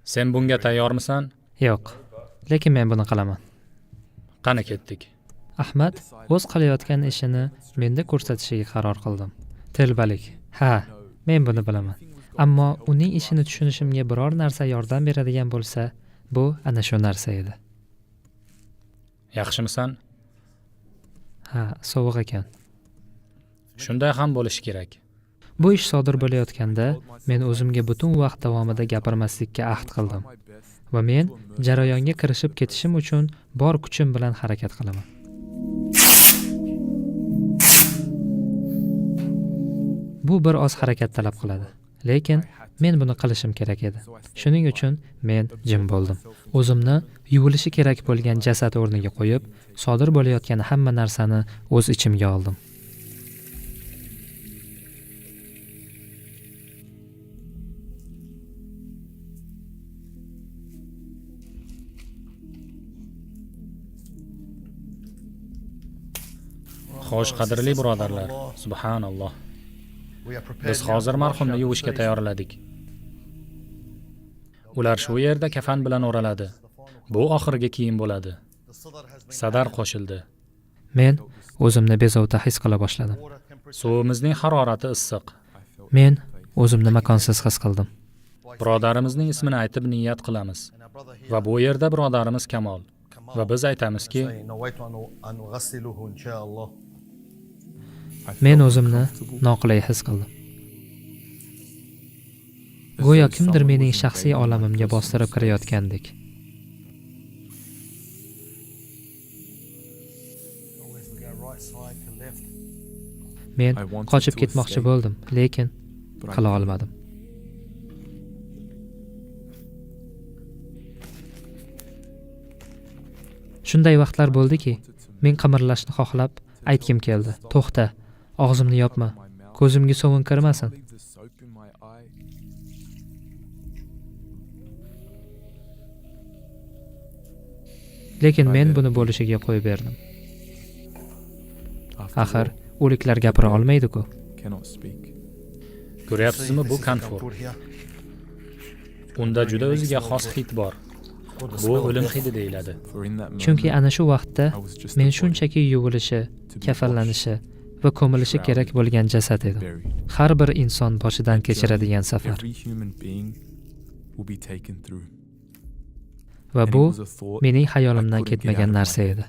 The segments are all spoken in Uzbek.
Sen bunga tayyormisan? Yo'q, lekin men buni qilaman. Qani ketdik. Ahmad o'z qilayotgan ishini menda ko'rsatishiga qaror qildim. Telbalik. Ha, men buni bilaman. Ammo uning ishini tushunishimga biror narsa yordam beradigan bo'lsa, bu ana shu narsa edi. Yaxshimisan? Ha, sovuq ekan. Shunday ham bo'lishi kerak. Bu ish sodir bo'layotganda men o'zimga butun vaqt davomida gapirmaslikka ahd qildim va men jarayonga kirishib ketishim uchun bor kuchim bilan harakat qilaman. Bu bir oz harakat talab qiladi, lekin men buni qilishim kerak edi. Shuning uchun men jim bo'ldim. O'zimni yuvilishi kerak bo'lgan jasad o'rniga qo'yib, sodir bo'layotgan hamma narsani o'z ichimga oldim. Xo'sh, qadrli birodarlar, subhanalloh. Biz hozir marhumni yuvishga tayyorladik. Ular shu yerda kafan bilan o'raladi. Bu oxirgi kiyim bo'ladi. Sadar qo'shildi. Men o'zimni bezovta his qila boshladim. Suvimizning harorati issiq. Men o'zimni makonsiz his qildim. Birodarimizning ismini aytib niyat qilamiz. Va bu yerda birodarimiz Kamol. Va biz aytamizki, men o'zimni noqulay his qildim. Go'yo kimdir mening shaxsiy olamimga bostirib kirayotgandek. Men qochib ketmoqchi bo'ldim, lekin qila olmadim. Shunday vaqtlar bo'ldiki, men qimirlashni xohlab aytgim keldi. To'xta, og'zimni yopma. Ko'zimga sovun kirmasin. Lekin men buni bo'lishiga qo'yib berdim. Axir o'liklar gapira olmaydi-ku. Ko'ryapsizmi, bu konfor. Unda juda o'ziga xos hid bor. Bu o'lim hidi deyiladi. Chunki ana shu vaqtda men shunchaki yuvilishi, kafallanishi va ko'milishi kerak bo'lgan jasad edim. Har bir inson boshidan kechiradigan safar. Va bu mening xayolimdan ketmagan narsa edi.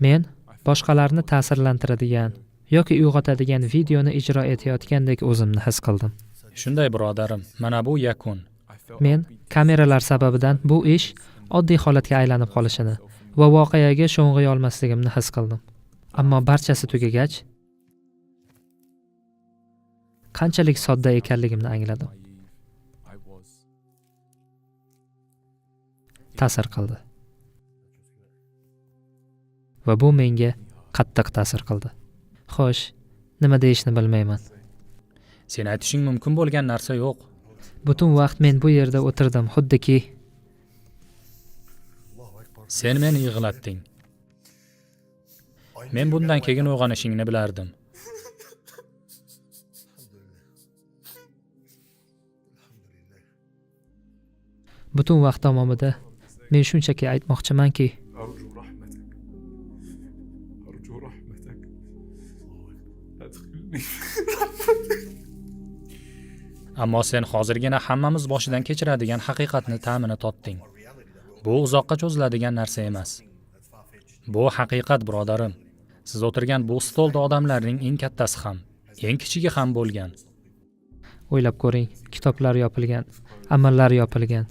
Men boshqalarni ta'sirlantiradigan yoki uyg'otadigan videoni ijro etayotgandek o'zimni his qildim. Shunday birodarim, mana bu yakun. Men kameralar sababidan bu ish oddiy holatga aylanib qolishini va voqeaga sho'ng'iy olmasligimni his qildim. Ammo barchasi tugagach, qanchalik sodda ekanligimni angladim. Ta'sir qildi. Va bu menga qattiq ta'sir qildi. Xo'sh, nima deyishni bilmayman. Sen aytishing mumkin bo'lgan narsa yo'q. Butun vaqt men bu yerda o'tirdim, xuddiki sen meni yig'latding. Men bundan keyin uyg'onishingni bilardim. Butun vaqt davomida men shunchaki aytmoqchimanki, ammo sen hozirgina hammamiz boshidan kechiradigan haqiqatni ta'mini totding. Bu uzoqqa cho'ziladigan narsa emas. Bu haqiqat, birodarim. Siz o'tirgan bu stolda odamlarning eng kattasi ham, eng kichigi ham bo'lgan. O'ylab ko'ring, kitoblar yopilgan, amallar yopilgan,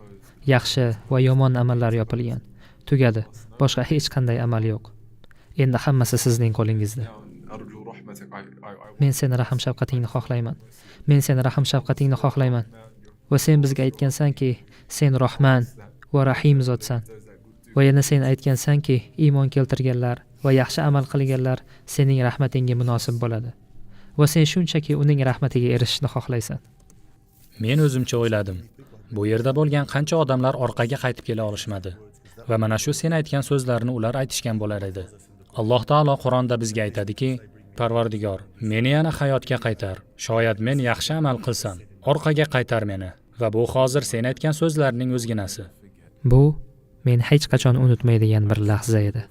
yaxshi va yomon amallar yopilgan. Tugadi. Boshqa hech qanday amal yo'q. Endi hammasi sizning qo'lingizda. أرجو رحمتك. Men seni rahm shafqatingni xohlayman. Men seni rahm shafqatingni xohlayman. Va sen bizga aytgansanki, sen Rahman va Rahim zotsan. Va yana sen aytgansanki, iymon keltirganlar va yaxshi amal qilganlar sening rahmatingga munosib bo'ladi. Va sen shunchaki uning rahmatiga erishishni xohlaysan. Men o'zimcha o'yladim. Bu yerda bo'lgan qancha odamlar orqaga qaytib kela olishmadi. Va mana shu sen aytgan so'zlarni ular aytishgan bo'lar edi. Alloh taolo Qur'onda bizga aytadiki, Parvardigor, meni yana hayotga qaytar. Shoyat men yaxshi amal qilsam, orqaga qaytar meni. Va bu hozir sen aytgan so'zlarning o'zginasi. Bu men hech qachon unutmaydigan bir lahza edi.